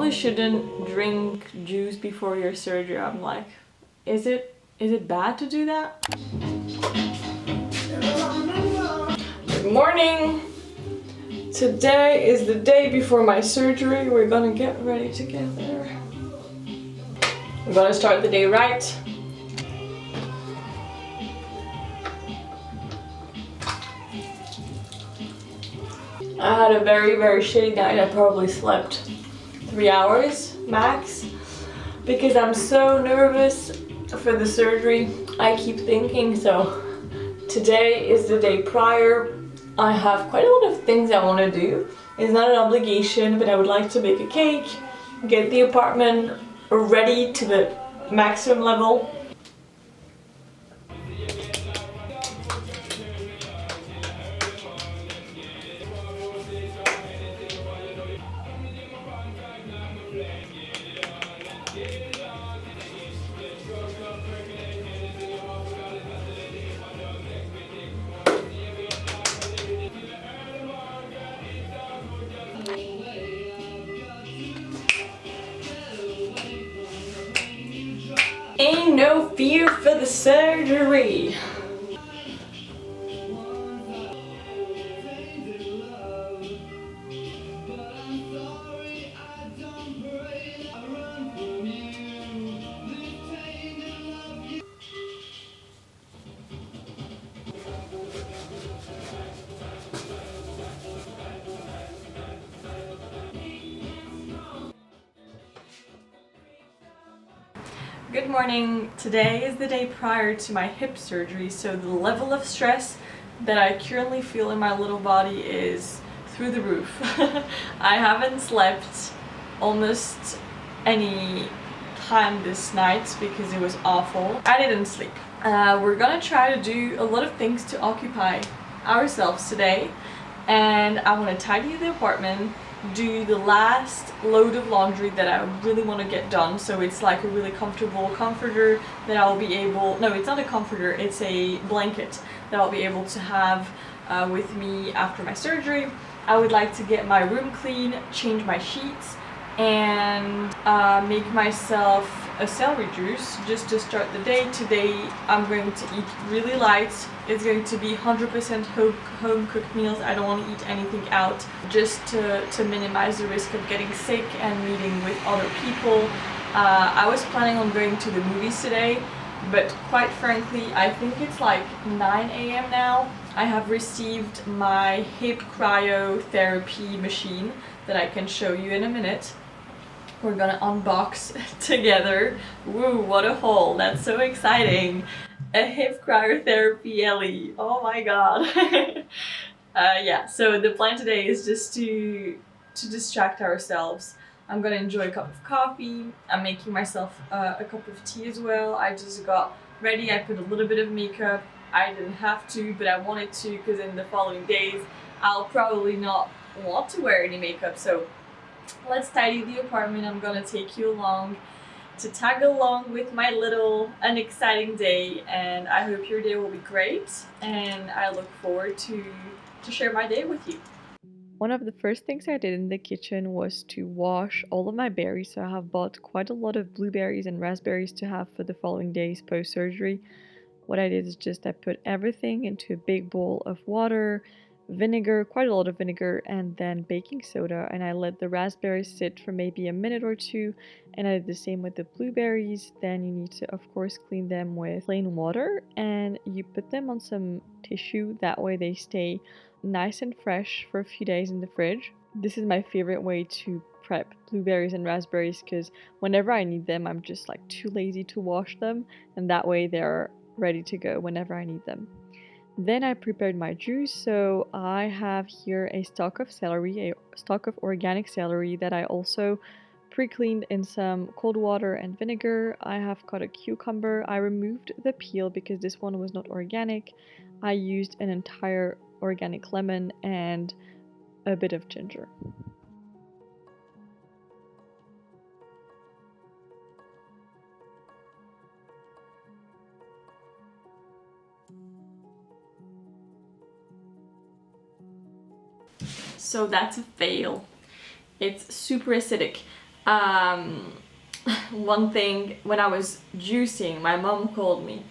probably shouldn't drink juice before your surgery. I'm like, is it bad to do that? Good morning! Today is the day before my surgery. We're gonna get ready together. We're gonna start the day right. I had a very shitty night. I probably slept 3 hours max because I'm so nervous for the surgery. I keep thinking, so today is the day prior. I have quite a lot of things I want to do. It's not an obligation, but I would like to bake a cake, get the apartment ready to the maximum level. Ain't no fear for the surgery. Good morning. Today is the day prior to my hip surgery, so the level of stress that I currently feel in my little body is through the roof. I haven't slept almost any time this night because it was awful. I didn't sleep. We're gonna try to do a lot of things to occupy ourselves today, and I want to tidy the apartment, do the last load of laundry that I really want to get done. So it's like a really comfortable comforter that I'll be able, no, it's not a comforter, it's a blanket that I'll be able to have with me after my surgery. I would like to get my room clean, change my sheets, and make myself a celery juice just to start the day. Today I'm going to eat really light. It's going to be 100% home cooked meals. I don't want to eat anything out, just to minimize the risk of getting sick and meeting with other people. I was planning on going to the movies today, but quite frankly I think it's like 9 a.m. now. I have received my hip cryotherapy machine that I can show you in a minute. We're gonna unbox together. Woo, what a haul. That's so exciting. A hip cryotherapy Ellie. Oh my god. Yeah, so the plan today is just to distract ourselves. I'm gonna enjoy a cup of coffee. I'm making myself a cup of tea as well. I just got ready. I put a little bit of makeup. I didn't have to, but I wanted to because in the following days I'll probably not want to wear any makeup. So let's tidy the apartment. I'm gonna take you along to tag along with my little unexciting day, and I hope your day will be great, and I look forward to share my day with you. One of the first things I did in the kitchen was to wash all of my berries. So I have bought quite a lot of blueberries and raspberries to have for the following days post-surgery. What I did is just I put everything into a big bowl of water, vinegar, quite a lot of vinegar, and then baking soda, and I let the raspberries sit for maybe a minute or two, and I did the same with the blueberries. Then you need to of course clean them with plain water, and you put them on some tissue, that way they stay nice and fresh for a few days in the fridge. This is my favorite way to prep blueberries and raspberries because whenever I need them I'm just like too lazy to wash them, and that way they're ready to go whenever I need them. Then I prepared my juice, so I have here a stalk of celery, a stalk of organic celery that I also pre-cleaned in some cold water and vinegar. I have cut a cucumber. I removed the peel because this one was not organic. I used an entire organic lemon and a bit of ginger. So that's a fail. It's super acidic. Um, one thing, when I was juicing, my mom called me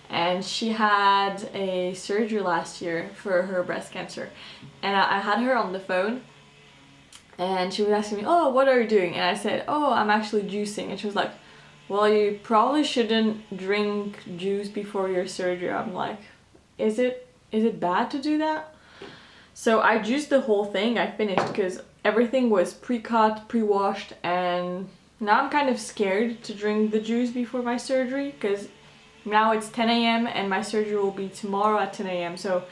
and she had a surgery last year for her breast cancer, and I had her on the phone and she was asking me, oh, what are you doing? And I said, oh, I'm actually juicing. And she was like, well, you probably shouldn't drink juice before your surgery. I'm like, is it bad to do that? So I juiced the whole thing. I finished because everything was pre-cut, pre-washed, and now I'm kind of scared to drink the juice before my surgery because now it's 10 a.m. and my surgery will be tomorrow at 10 a.m. So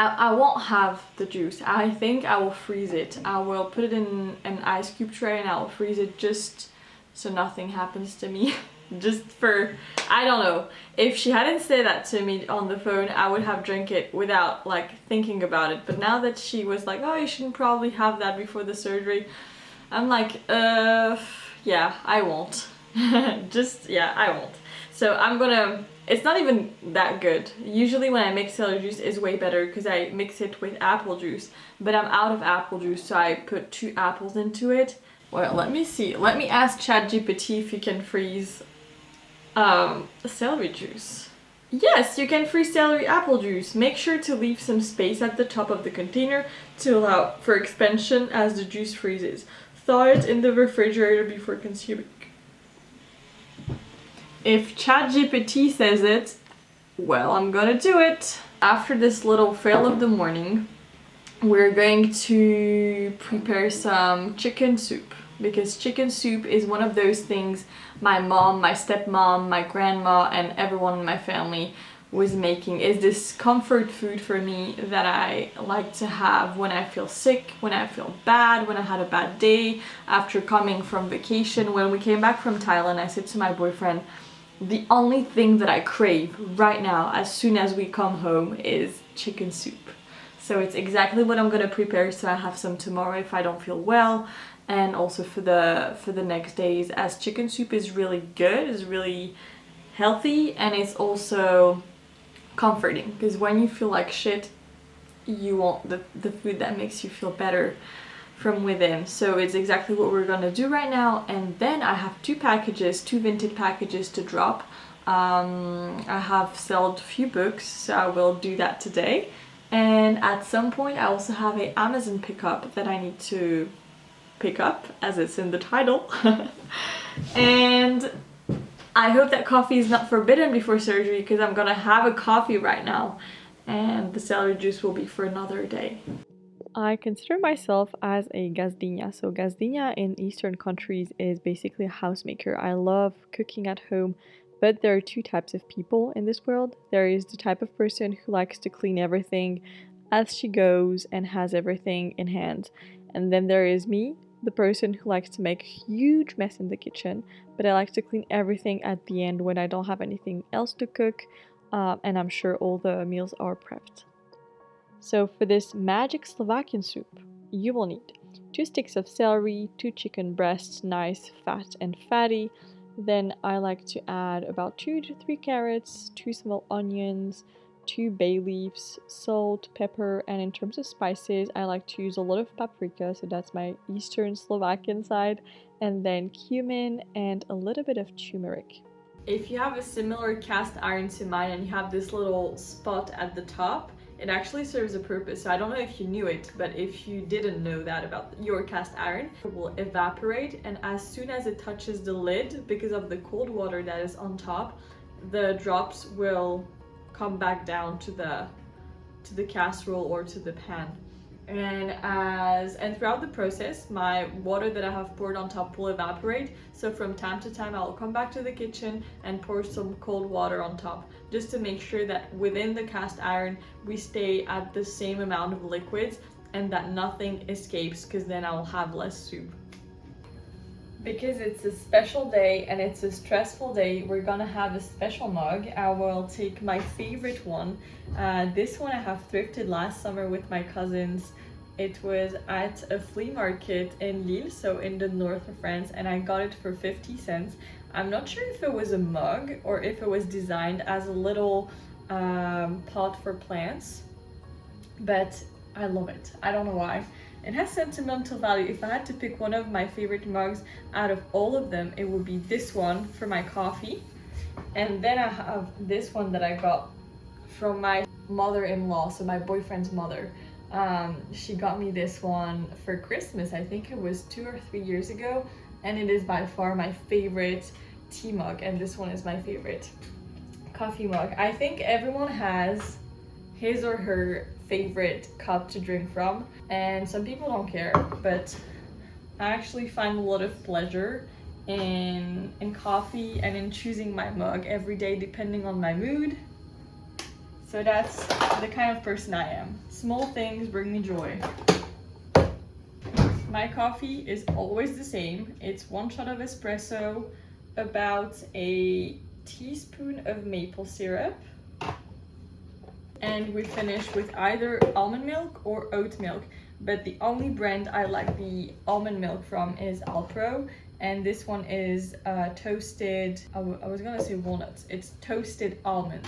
I won't have the juice. I think I will freeze it. I will put it in an ice cube tray and I will freeze it just so nothing happens to me. Just for, I don't know. If she hadn't said that to me on the phone, I would have drank it without like thinking about it. But now that she was like, oh, you shouldn't probably have that before the surgery, I'm like, yeah, I won't. Yeah, I won't. So I'm gonna, it's not even that good. Usually when I make celery juice is way better because I mix it with apple juice, but I'm out of apple juice, so I put 2 apples into it. Well, let me see. Let me ask ChatGPT if you can freeze celery juice. Yes, you can freeze celery apple juice. Make sure to leave some space at the top of the container to allow for expansion as the juice freezes. Thaw it in the refrigerator before consuming. If ChatGPT says it, well, I'm gonna do it. After this little fail of the morning, we're going to prepare some chicken soup, because chicken soup is one of those things my mom, my stepmom, my grandma, and everyone in my family was making. Is this comfort food for me that I like to have when I feel sick, when I feel bad, when I had a bad day, after coming from vacation. When we came back from Thailand, I said to my boyfriend, the only thing that I crave right now as soon as we come home is chicken soup. So it's exactly what I'm gonna prepare, so I have some tomorrow if I don't feel well, and also for the next days, as chicken soup is really good, it's really healthy, and it's also comforting, because when you feel like shit, you want the food that makes you feel better from within. So it's exactly what we're gonna do right now. And then I have 2 vintage packages to drop. I have sold a few books, so I will do that today. And at some point I also have an Amazon pickup that I need to pick up, as it's in the title. And I hope that coffee is not forbidden before surgery, because I'm gonna have a coffee right now, and the celery juice will be for another day. I consider myself as a gazdinha. So gazdinha in Eastern countries is basically a housemaker. I love cooking at home, but there are 2 types of people in this world. There is the type of person who likes to clean everything as she goes and has everything in hand. And then there is me, the person who likes to make a huge mess in the kitchen, but I like to clean everything at the end when I don't have anything else to cook, and I'm sure all the meals are prepped. So for this magic Slovakian soup, you will need 2 sticks of celery, 2 chicken breasts, nice, fat and fatty. Then I like to add about 2 to 3 carrots, 2 small onions, 2 bay leaves, salt, pepper, and in terms of spices, I like to use a lot of paprika, so that's my Eastern Slovakian side, and then cumin and a little bit of turmeric. If you have a similar cast iron to mine and you have this little spot at the top, it actually serves a purpose. So I don't know if you knew it, but if you didn't know that about your cast iron, it will evaporate, and as soon as it touches the lid, because of the cold water that is on top, the drops will come back down to the casserole or to the pan. And throughout the process, my water that I have poured on top will evaporate. So from time to time, I'll come back to the kitchen and pour some cold water on top, just to make sure that within the cast iron, we stay at the same amount of liquids and that nothing escapes, because then I'll have less soup. Because it's a special day and it's a stressful day, we're gonna have a special mug. I will take my favorite one. This one I have thrifted last summer with my cousins. It was at a flea market in Lille, so in the north of France, and I got it for 50 cents. I'm not sure if it was a mug or if it was designed as a little pot for plants, but I love it. I don't know why. It has sentimental value. If I had to pick one of my favorite mugs out of all of them, it would be this one for my coffee. And then I have this one that I got from my mother-in-law, so my boyfriend's mother. She got me this one for Christmas. I think it was 2 or 3 years ago, and it is by far my favorite tea mug, and this one is my favorite coffee mug. I think everyone has his or her favorite cup to drink from, and some people don't care, but I actually find a lot of pleasure in coffee and in choosing my mug every day depending on my mood. So that's the kind of person I am. Small things bring me joy. My coffee is always the same. It's 1 shot of espresso, about a teaspoon of maple syrup, and we finish with either almond milk or oat milk. But the only brand I like the almond milk from is Alpro, and this one is toasted, I was gonna say walnuts, it's toasted almond.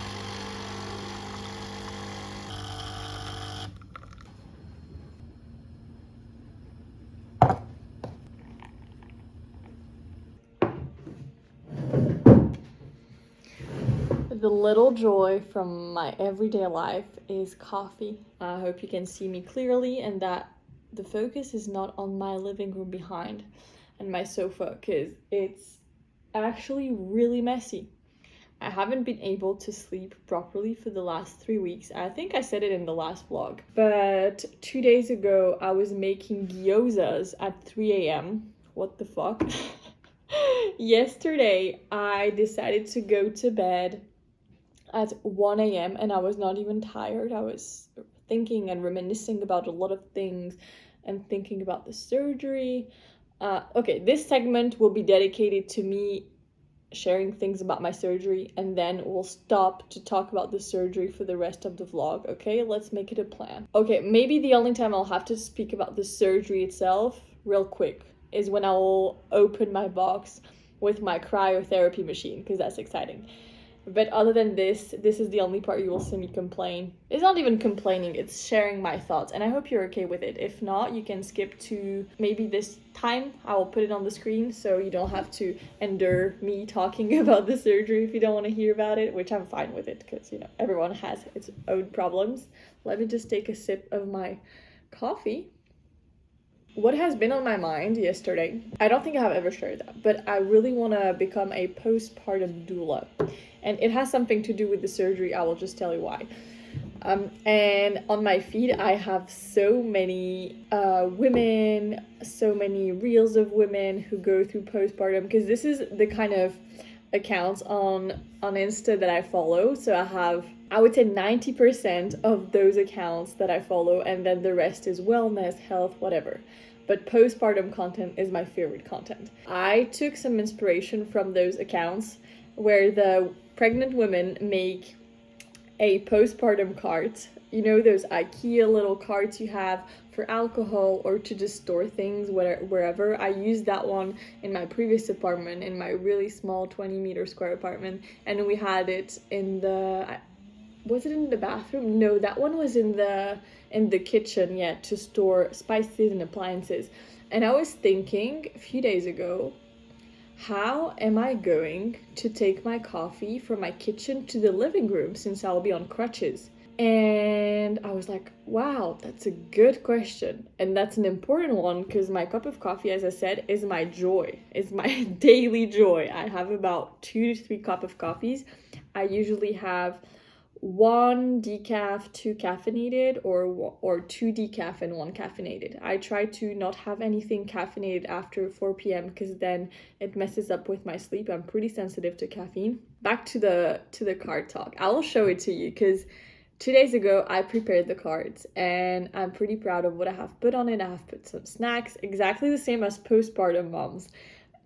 The little joy from my everyday life is coffee. I hope you can see me clearly and that the focus is not on my living room behind and my sofa, because it's actually really messy. I haven't been able to sleep properly for the last 3 weeks. I think I said it in the last vlog. But 2 days ago, I was making gyozas at 3 a.m. What the fuck? Yesterday, I decided to go to bed at 1 a.m. and I was not even tired. I was thinking and reminiscing about a lot of things and thinking about the surgery. Okay, this segment will be dedicated to me sharing things about my surgery, and then we'll stop to talk about the surgery for the rest of the vlog. Okay, let's make it a plan. Okay, maybe the only time I'll have to speak about the surgery itself real quick is when I'll open my box with my cryotherapy machine, because that's exciting. But other than this is the only part you will see me complain. It's not even complaining, it's sharing my thoughts, and I hope you're okay with it. If not, you can skip to maybe this time. I will put it on the screen so you don't have to endure me talking about the surgery if you don't want to hear about it, which I'm fine with it, because, you know, everyone has its own problems. Let me just take a sip of my coffee. What has been on my mind yesterday, I don't think I have ever shared that, but I really want to become a postpartum doula. And it has something to do with the surgery. I will just tell you why. And on my feed, I have so many women, so many reels of women who go through postpartum, because this is the kind of accounts on Insta that I follow. So I have, I would say 90% of those accounts that I follow, and then the rest is wellness, health, whatever. But postpartum content is my favorite content. I took some inspiration from those accounts where the pregnant women make a postpartum cart. You know, those IKEA little carts you have for alcohol or to just store things wherever. I used that one in my previous apartment, in my really small 20-meter square apartment, and we had it in the, was it in the bathroom? No, that one was in the kitchen, yeah, to store spices and appliances. And I was thinking a few days ago, how am I going to take my coffee from my kitchen to the living room since I'll be on crutches? And I was like, wow, that's a good question. And that's an important one, because my cup of coffee, as I said, is my joy. It's my daily joy. I have about 2 to 3 cups of coffees. I usually have 1 decaf, 2 caffeinated, or 2 decaf and 1 caffeinated. I try to not have anything caffeinated after 4 p.m. because then it messes up with my sleep. I'm pretty sensitive to caffeine. Back to the card talk. I will show it to you, because 2 days ago I prepared the cards and I'm pretty proud of what I have put on it. I have put some snacks, exactly the same as postpartum moms.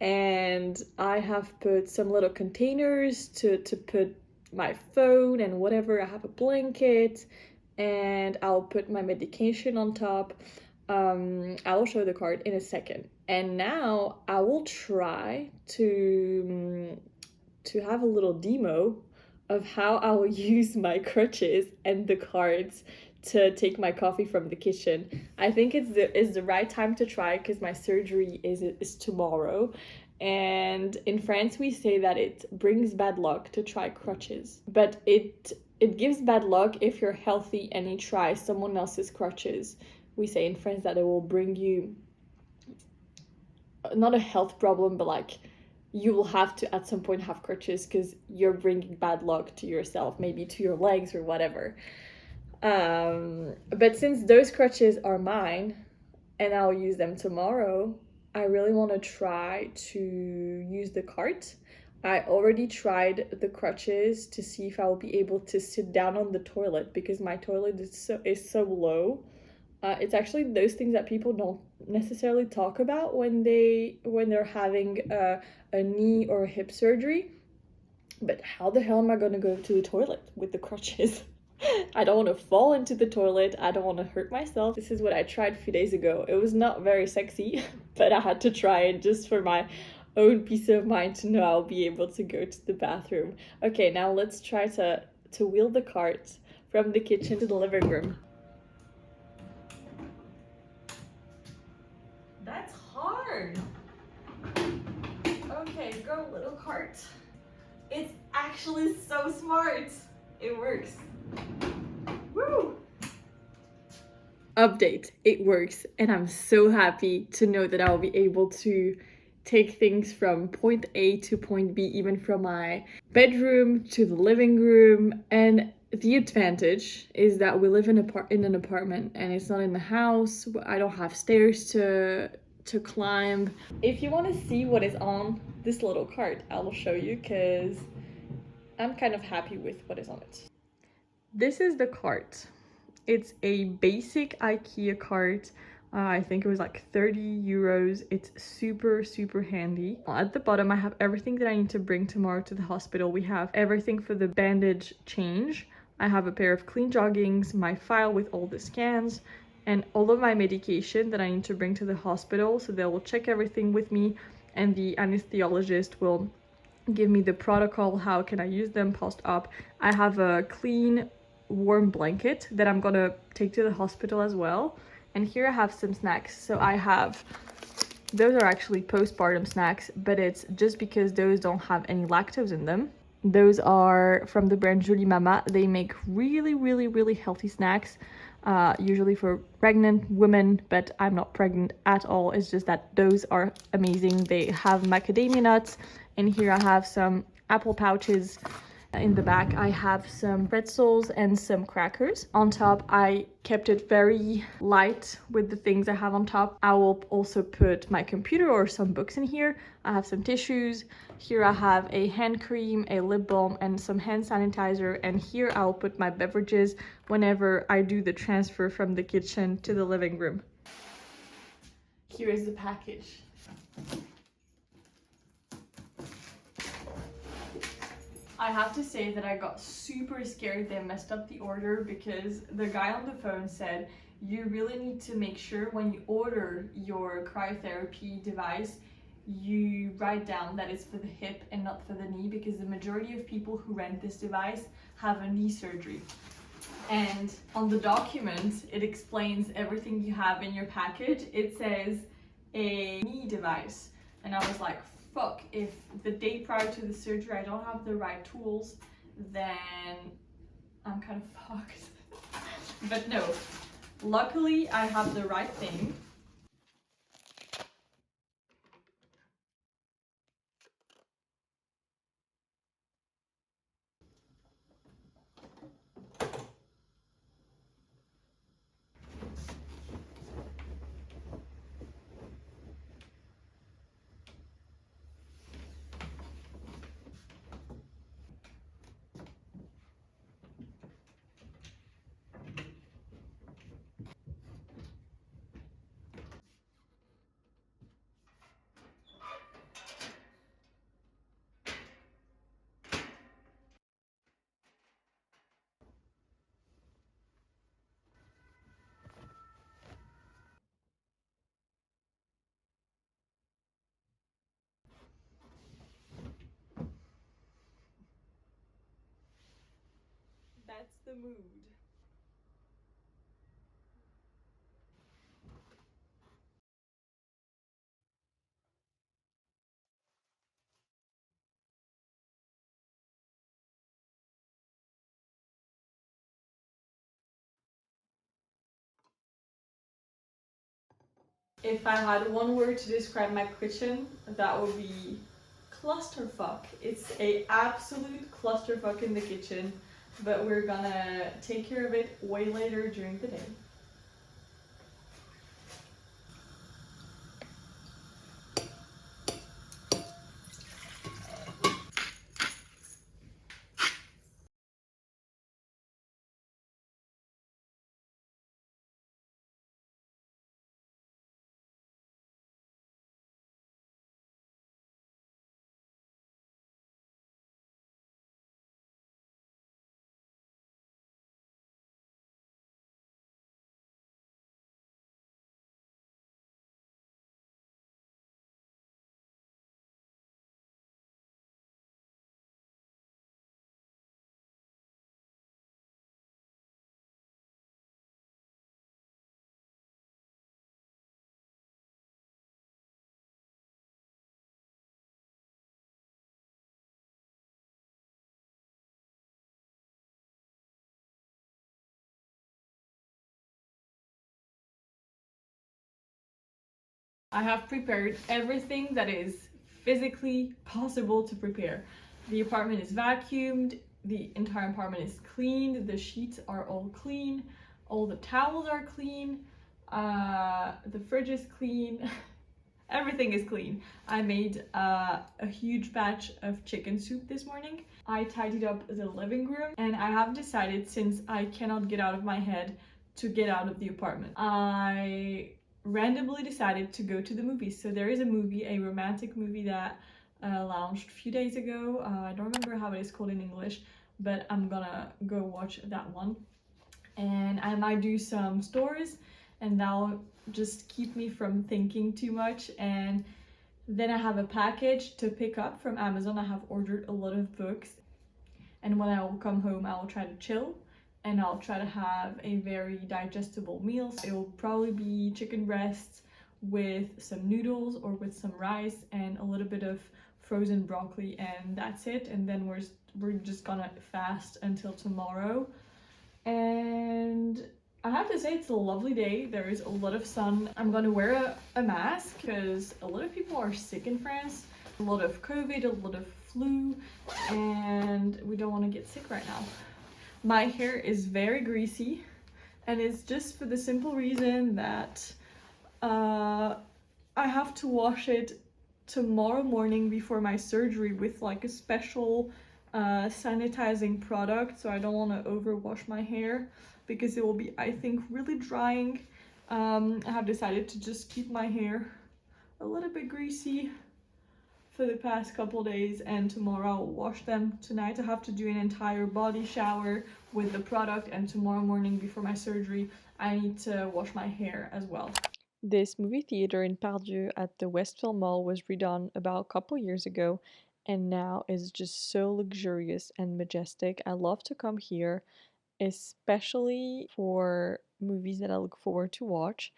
And I have put some little containers to put my phone and whatever. I have a blanket, and I'll put my medication on top. I will show the card in a second. And now I will try to have a little demo of how I will use my crutches and the cards to take my coffee from the kitchen. I think it's the right time to try because my surgery is tomorrow. And in France we say that it brings bad luck to try crutches. But it gives bad luck if you're healthy and you try someone else's crutches. We say in France that it will bring you not a health problem, but like you will have to at some point have crutches because you're bringing bad luck to yourself, maybe to your legs or whatever. But since those crutches are mine and I'll use them tomorrow, I really want to try to use the cart. I already tried the crutches to see if I will be able to sit down on the toilet because my toilet is so low. It's actually those things that people don't necessarily talk about when they're having a knee or a hip surgery. But how the hell am I gonna go to the toilet with the crutches? I don't want to fall into the toilet. I don't want to hurt myself. This is what I tried a few days ago. It was not very sexy, but I had to try it just for my own peace of mind to know I'll be able to go to the bathroom. Okay, now let's try to wheel the cart from the kitchen to the living room. That's hard. Okay, go little cart. It's actually so smart. It works. Woo! Update, it works, and I'm so happy to know that I'll be able to take things from point A to point B, even from my bedroom to the living room. And the advantage is that we live in an apartment and it's not in the house. I don't have stairs to climb. If you want to see what is on this little cart, I will show you because I'm kind of happy with what is on it. This is the cart. It's a basic IKEA cart. I think it was like 30 euros. It's super, super handy. At the bottom, I have everything that I need to bring tomorrow to the hospital. We have everything for the bandage change. I have a pair of clean joggings, my file with all the scans, and all of my medication that I need to bring to the hospital. So they will check everything with me, and the anesthesiologist will give me the protocol, how can I use them post-op. I have a clean warm blanket that I'm gonna take to the hospital as well. And here I have some snacks. So I have, those are actually postpartum snacks, but it's just because those don't have any lactose in them. Those are from the brand Jolie Mama. They make really, really, really healthy snacks, usually for pregnant women, but I'm not pregnant at all. It's just that those are amazing. They have macadamia nuts, and here I have some apple pouches. In the back, I have some pretzels and some crackers. On top, I kept it very light with the things I have on top. I will also put my computer or some books in here. I have some tissues. Here I have a hand cream, a lip balm, and some hand sanitizer. And here I'll put my beverages whenever I do the transfer from the kitchen to the living room. Here is the package. I have to say that I got super scared they messed up the order because the guy on the phone said you really need to make sure when you order your cryotherapy device you write down that it's for the hip and not for the knee, because the majority of people who rent this device have a knee surgery. And on the document it explains everything you have in your package. It says a knee device, and I was like, fuck, if the day prior to the surgery I don't have the right tools, then I'm kind of fucked. But no, luckily I have the right thing. That's the mood. If I had one word to describe my kitchen, that would be clusterfuck. It's a absolute clusterfuck in the kitchen, but we're gonna take care of it way later during the day. I have prepared everything that is physically possible to prepare. The apartment is vacuumed, the entire apartment is cleaned, the sheets are all clean, all the towels are clean, the fridge is clean, everything is clean. I made a huge batch of chicken soup this morning. I tidied up the living room, and I have decided, since I cannot get out of my head, to get out of the apartment. I randomly decided to go to the movies. So there is a movie, a romantic movie that launched a few days ago. I don't remember how it is called in English, but I'm gonna go watch that one. And I might do some stores, and that'll just keep me from thinking too much. And then I have a package to pick up from Amazon. I have ordered a lot of books, and when I will come home, I will try to chill, and I'll try to have a very digestible meal. It will probably be chicken breasts with some noodles or with some rice and a little bit of frozen broccoli, and that's it. And then we're just gonna fast until tomorrow. And I have to say, it's a lovely day. There is a lot of sun. I'm gonna wear a mask because a lot of people are sick in France. A lot of COVID, a lot of flu, and we don't want to get sick right now. My hair is very greasy, and it's just for the simple reason that I have to wash it tomorrow morning before my surgery with like a special sanitizing product, so I don't want to overwash my hair because it will be, I think, really drying. I have decided to just keep my hair a little bit greasy for the past couple days, and tomorrow I'll wash them. Tonight I have to do an entire body shower with the product, and tomorrow morning before my surgery I need to wash my hair as well. This movie theater in Pardieu at the Westfield Mall was redone about a couple years ago, and now is just so luxurious and majestic. I love to come here, especially for movies that I look forward to watch.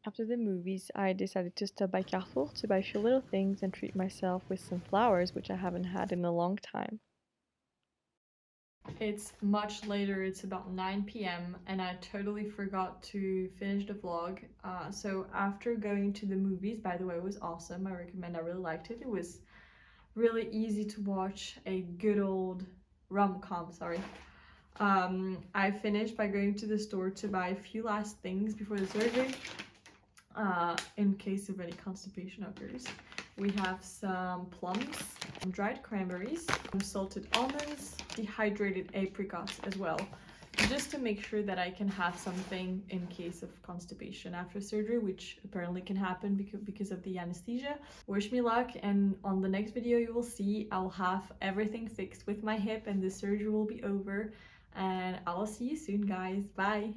After the movies, I decided to stop by Carrefour to buy a few little things and treat myself with some flowers, which I haven't had in a long time. It's much later, it's about 9 p.m. and I totally forgot to finish the vlog. So after going to the movies, by the way, it was awesome. I recommend, I really liked it. It was really easy to watch, a good old rom-com, sorry. I finished by going to the store to buy a few last things before the surgery, in case of any constipation occurs. We have some plums, some dried cranberries, some salted almonds, dehydrated apricots as well, just to make sure that I can have something in case of constipation after surgery, which apparently can happen because of the anesthesia. Wish me luck, and on the next video you will see I'll have everything fixed with my hip and the surgery will be over, and I will see you soon, guys. Bye!